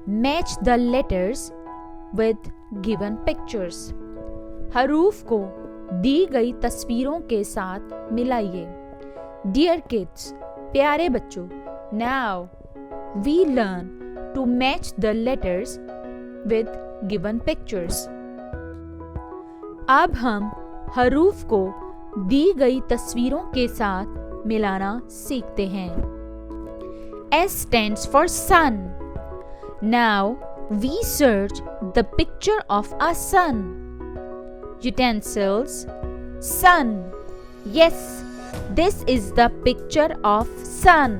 Match the letters with given pictures. हरूफ को दी गई तस्वीरों के साथ मिलाइए. Dear kids, प्यारे बच्चों, now we learn to match the letters with given pictures. अब हम हरूफ को दी गई तस्वीरों के साथ मिलाना सीखते हैं. S stands for sun. Now we search the picture of a sun. Utensils, sun. Yes, this is the picture of sun.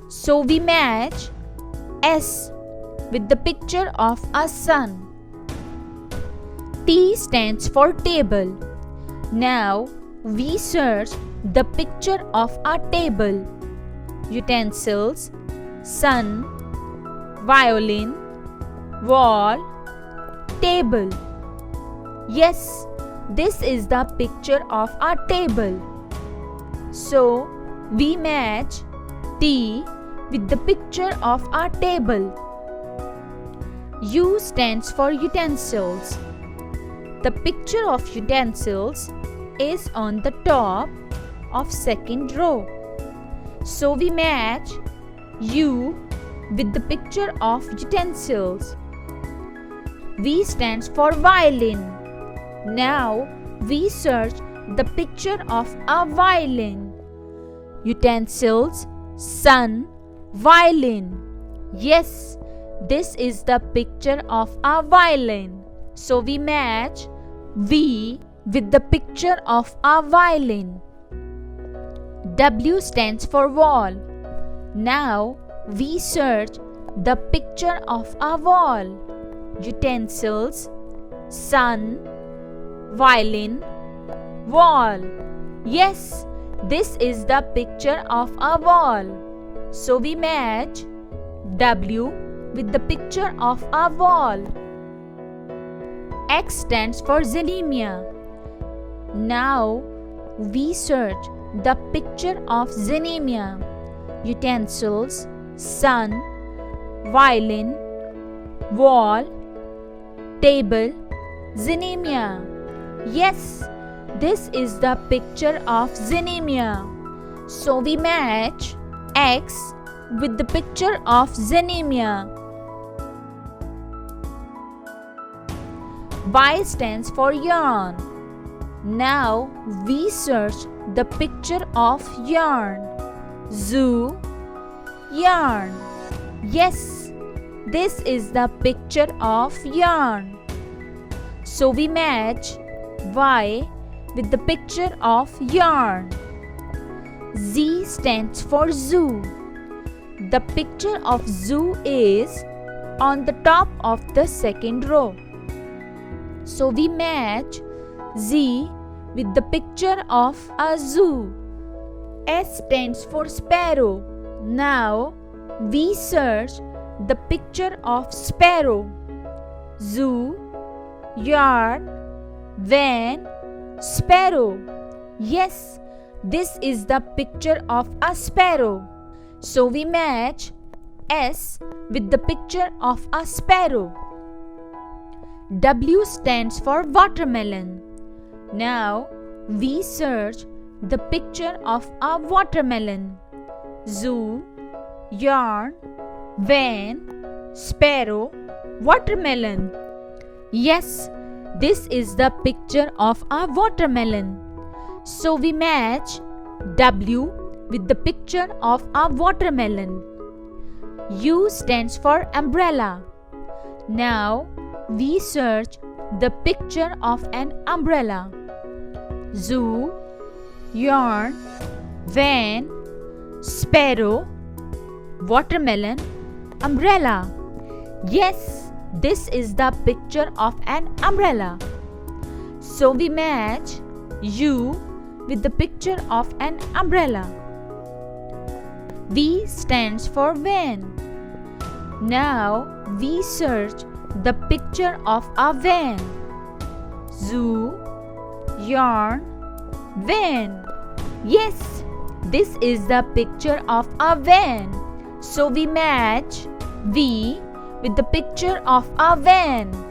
So we match S with the picture of a sun. T stands for table. Now we search the picture of a table. Utensils, sun, violin, wall, table. Yes, this is the picture of a table. So we match T with the picture of a table. U stands for utensils. The picture of utensils is on the top of second row. So we match U with the picture of utensils. V stands for violin. Now we search the picture of a violin. Utensils, sun, violin. Yes, this is the picture of a violin. So we match V with the picture of a violin. W stands for wall. Now we search the picture of a wall. Utensils, sun, violin, wall. Yes, this is the picture of a wall. So we match W with the picture of a wall. X stands for xenemia. Now we search the picture of xenemia. Utensils, sun, violin, wall, table, xenemia. Yes, this is the picture of xenemia. So we match X with the picture of xenemia. Y stands for yarn. Now we search the picture of yarn. Zoo, yarn. Yes, this is the picture of yarn. So we match Y with the picture of yarn. Z stands for zoo. The picture of zoo is on the top of the second row. So we match Z with the picture of a zoo. S stands for sparrow. Now we search the picture of sparrow. Zoo, yard, van, sparrow. Yes, this is the picture of a sparrow. So we match S with the picture of a sparrow. W stands for watermelon. Now we search the picture of a watermelon. Zoo, yarn, van, sparrow, watermelon. Yes, this is the picture of a watermelon. So we match W with the picture of a watermelon. U stands for umbrella. Now we search the picture of an umbrella. Zoo, yarn, van, sparrow, watermelon, umbrella. Yes, this is the picture of an umbrella. So we match U with the picture of an umbrella. V stands for van. Now we search the picture of a van. Zoo, yarn, van. Yes, this is the picture of a van. So we match V with the picture of a van.